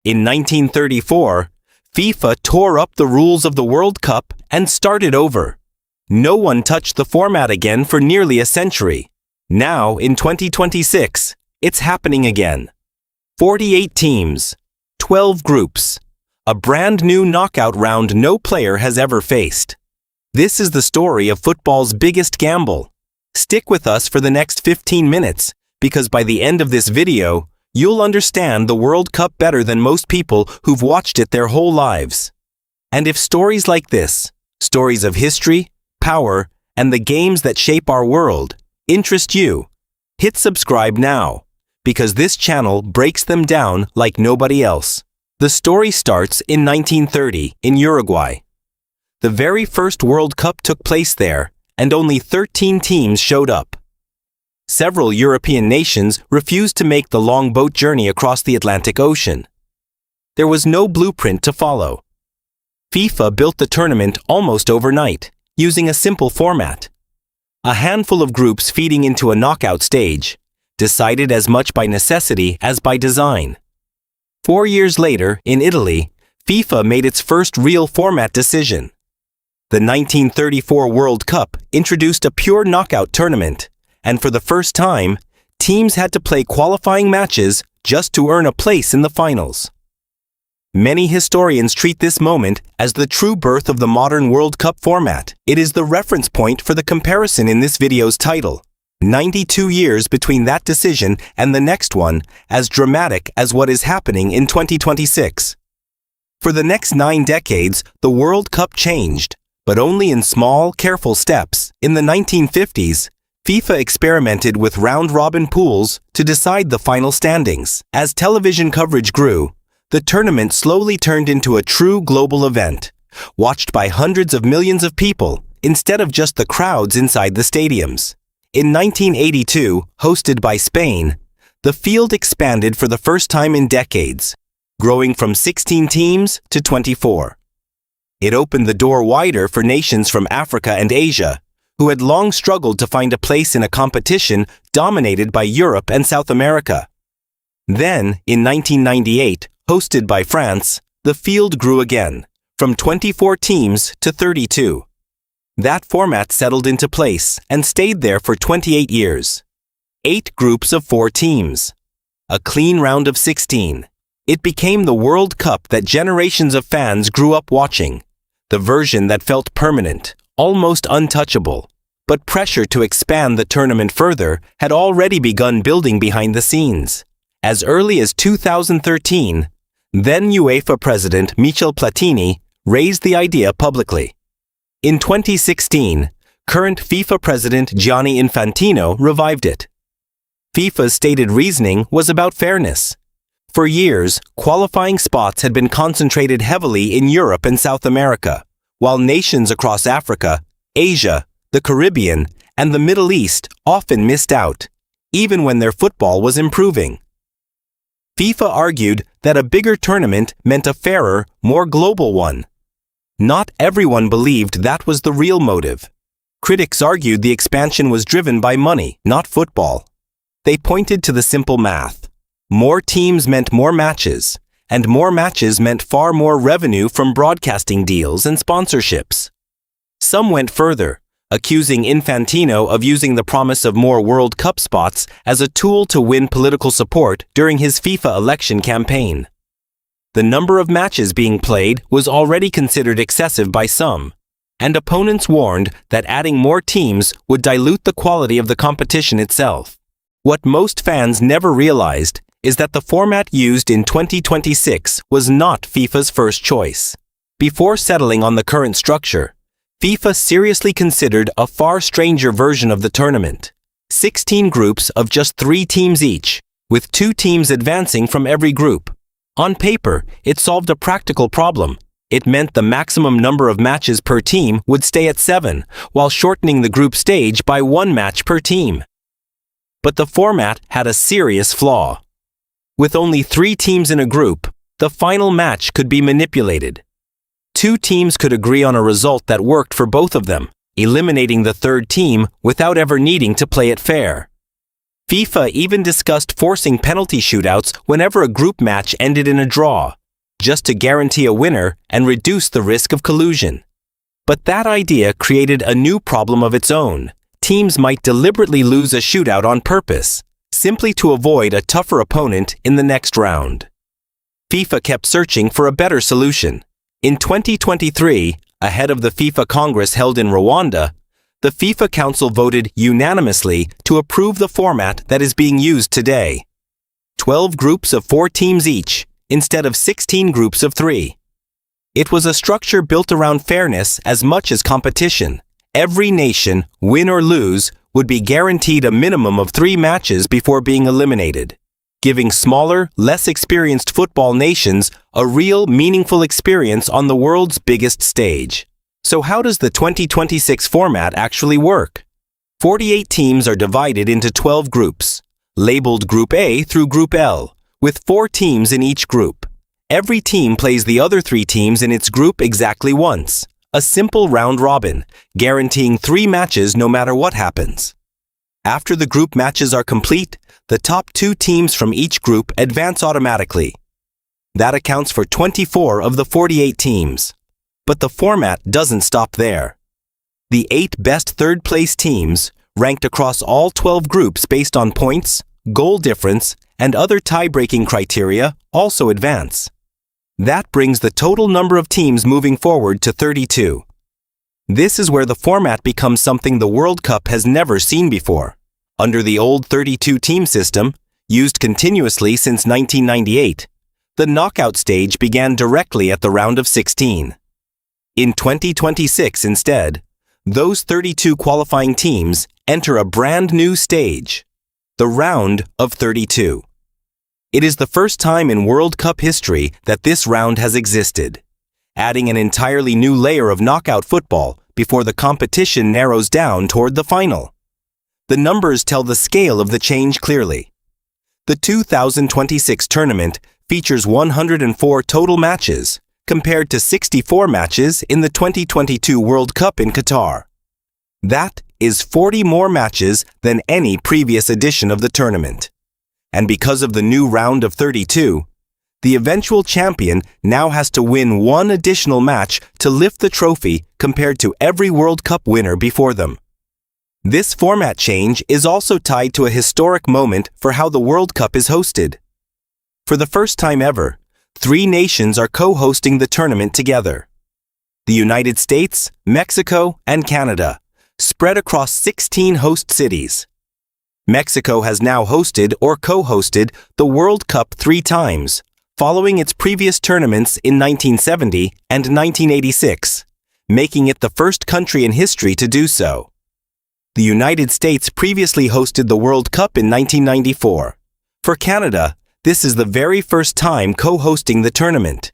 In 1934, FIFA tore up the rules of the World Cup and started over. No one touched the format again for nearly a century. Now, in 2026, it's happening again. 48 teams, 12 groups, a brand new knockout round no player has ever faced. This is the story of football's biggest gamble. Stick with us for the next 15 minutes, because by the end of this video, you'll understand the World Cup better than most people who've watched it their whole lives. And if stories like this, stories of history, power, and the games that shape our world, interest you, hit subscribe now, because this channel breaks them down like nobody else. The story starts in 1930 in Uruguay. The very first World Cup took place there, and only 13 teams showed up. Several European nations refused to make the long boat journey across the Atlantic Ocean. There was no blueprint to follow. FIFA built the tournament almost overnight, using a simple format. A handful of groups feeding into a knockout stage, decided as much by necessity as by design. 4 years later, in Italy, FIFA made its first real format decision. The 1934 World Cup introduced a pure knockout tournament, and for the first time, teams had to play qualifying matches just to earn a place in the finals. Many historians treat this moment as the true birth of the modern World Cup format. It is the reference point for the comparison in this video's title. 92 years between that decision and the next one, as dramatic as what is happening in 2026. For the next 9 decades, the World Cup changed, but only in small, careful steps. In the 1950s, FIFA experimented with round-robin pools to decide the final standings. As television coverage grew, the tournament slowly turned into a true global event, watched by hundreds of millions of people instead of just the crowds inside the stadiums. In 1982, hosted by Spain, the field expanded for the first time in decades, growing from 16 teams to 24. It opened the door wider for nations from Africa and Asia, who had long struggled to find a place in a competition dominated by Europe and South America. Then, in 1998, hosted by France, the field grew again, from 24 teams to 32. That format settled into place and stayed there for 28 years. 8 groups of 4 teams. A clean round of 16. It became the World Cup that generations of fans grew up watching. The version that felt permanent, almost untouchable. But pressure to expand the tournament further had already begun building behind the scenes. As early as 2013, then UEFA President Michel Platini raised the idea publicly. In 2016, current FIFA President Gianni Infantino revived it. FIFA's stated reasoning was about fairness. For years, qualifying spots had been concentrated heavily in Europe and South America, while nations across Africa, Asia, the Caribbean, and the Middle East often missed out, even when their football was improving. FIFA argued that a bigger tournament meant a fairer, more global one. Not everyone believed that was the real motive. Critics argued the expansion was driven by money, not football. They pointed to the simple math. More teams meant more matches, and more matches meant far more revenue from broadcasting deals and sponsorships. Some went further, accusing Infantino of using the promise of more World Cup spots as a tool to win political support during his FIFA election campaign. The number of matches being played was already considered excessive by some, and opponents warned that adding more teams would dilute the quality of the competition itself. What most fans never realized is that the format used in 2026 was not FIFA's first choice. Before settling on the current structure, FIFA seriously considered a far stranger version of the tournament. 16 groups of just 3 teams each, with 2 teams advancing from every group. On paper, it solved a practical problem. It meant the maximum number of matches per team would stay at 7, while shortening the group stage by 1 match per team. But the format had a serious flaw. With only 3 teams in a group, the final match could be manipulated. 2 teams could agree on a result that worked for both of them, eliminating the third team without ever needing to play it fair. FIFA even discussed forcing penalty shootouts whenever a group match ended in a draw, just to guarantee a winner and reduce the risk of collusion. But that idea created a new problem of its own. Teams might deliberately lose a shootout on purpose, simply to avoid a tougher opponent in the next round. FIFA kept searching for a better solution. In 2023, ahead of the FIFA Congress held in Rwanda, the FIFA Council voted unanimously to approve the format that is being used today. 12 groups of 4 teams each, instead of 16 groups of 3. It was a structure built around fairness as much as competition. Every nation, win or lose, would be guaranteed a minimum of 3 matches before being eliminated, giving smaller, less experienced football nations a real, meaningful experience on the world's biggest stage. So how does the 2026 format actually work? 48 teams are divided into 12 groups, labeled Group A through Group L, with 4 teams in each group. Every team plays the other 3 teams in its group exactly once. A simple round robin, guaranteeing 3 matches no matter what happens. After the group matches are complete, the top 2 teams from each group advance automatically. That accounts for 24 of the 48 teams. But the format doesn't stop there. The 8 best third-place teams, ranked across all 12 groups based on points, goal difference, and other tie-breaking criteria, also advance. That brings the total number of teams moving forward to 32. This is where the format becomes something the World Cup has never seen before. Under the old 32-team system, used continuously since 1998, the knockout stage began directly at the round of 16. In 2026 instead, those 32 qualifying teams enter a brand new stage, the round of 32. It is the first time in World Cup history that this round has existed, adding an entirely new layer of knockout football before the competition narrows down toward the final. The numbers tell the scale of the change clearly. The 2026 tournament features 104 total matches, compared to 64 matches in the 2022 World Cup in Qatar. That is 40 more matches than any previous edition of the tournament. And because of the new round of 32, the eventual champion now has to win 1 additional match to lift the trophy compared to every World Cup winner before them. This format change is also tied to a historic moment for how the World Cup is hosted. For the first time ever, 3 nations are co-hosting the tournament together. The United States, Mexico, and Canada, spread across 16 host cities. Mexico has now hosted or co-hosted the World Cup 3 times, following its previous tournaments in 1970 and 1986, making it the first country in history to do so. The United States previously hosted the World Cup in 1994. For Canada, this is the very first time co-hosting the tournament.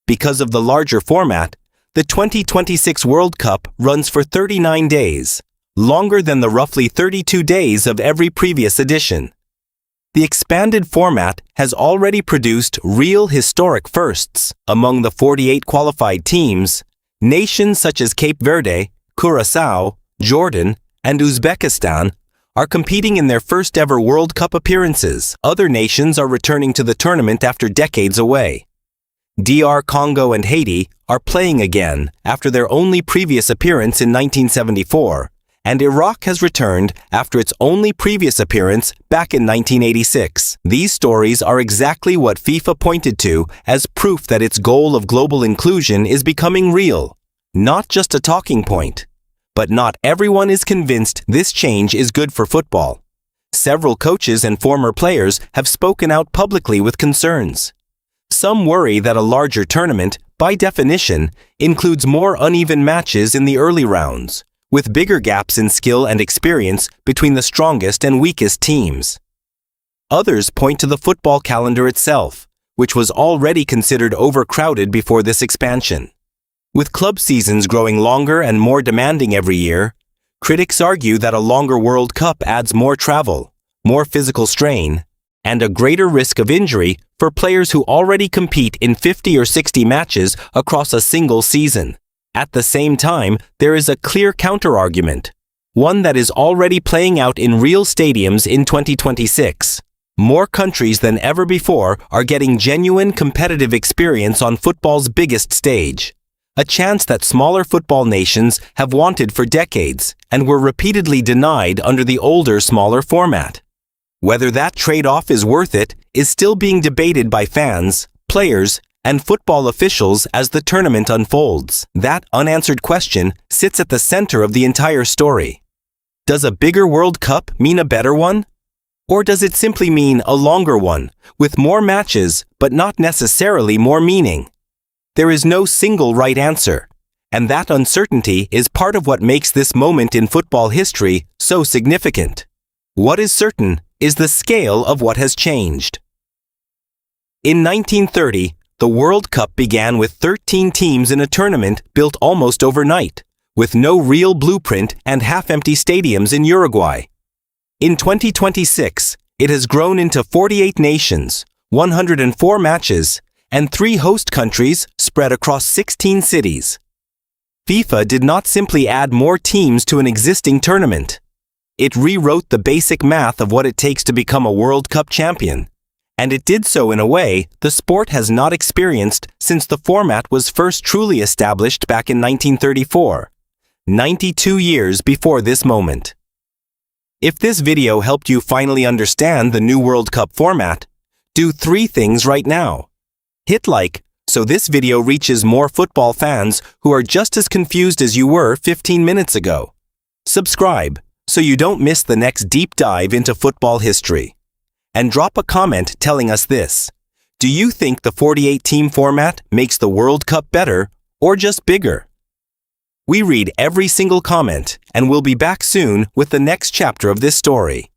Because of the larger format, the 2026 World Cup runs for 39 days, longer than the roughly 32 days of every previous edition. The expanded format has already produced real historic firsts. Among the 48 qualified teams, nations such as Cape Verde, Curaçao, Jordan, and Uzbekistan are competing in their first ever World Cup appearances. Other nations are returning to the tournament after decades away. DR Congo and Haiti are playing again after their only previous appearance in 1974, and Iraq has returned after its only previous appearance back in 1986. These stories are exactly what FIFA pointed to as proof that its goal of global inclusion is becoming real, not just a talking point. But not everyone is convinced this change is good for football. Several coaches and former players have spoken out publicly with concerns. Some worry that a larger tournament, by definition, includes more uneven matches in the early rounds, with bigger gaps in skill and experience between the strongest and weakest teams. Others point to the football calendar itself, which was already considered overcrowded before this expansion. With club seasons growing longer and more demanding every year, critics argue that a longer World Cup adds more travel, more physical strain, and a greater risk of injury for players who already compete in 50 or 60 matches across a single season. At the same time, there is a clear counter-argument. one that is already playing out in real stadiums in 2026. More countries than ever before are getting genuine competitive experience on football's biggest stage. A chance that smaller football nations have wanted for decades and were repeatedly denied under the older, smaller format. Whether that trade-off is worth it is still being debated by fans, players, and football officials as the tournament unfolds. That unanswered question sits at the center of the entire story. Does a bigger World Cup mean a better one? Or does it simply mean a longer one, with more matches but not necessarily more meaning? There is no single right answer, and that uncertainty is part of what makes this moment in football history so significant. What is certain is the scale of what has changed. In 1930, the World Cup began with 13 teams in a tournament built almost overnight, with no real blueprint and half-empty stadiums in Uruguay. In 2026, it has grown into 48 nations, 104 matches, and 3 host countries spread across 16 cities. FIFA did not simply add more teams to an existing tournament. It rewrote the basic math of what it takes to become a World Cup champion. And it did so in a way the sport has not experienced since the format was first truly established back in 1934, 92 years before this moment. If this video helped you finally understand the new World Cup format, do 3 things right now. Hit like, so this video reaches more football fans who are just as confused as you were 15 minutes ago. Subscribe, so you don't miss the next deep dive into football history. And drop a comment telling us this. Do you think the 48-team format makes the World Cup better or just bigger? We read every single comment, and we'll be back soon with the next chapter of this story.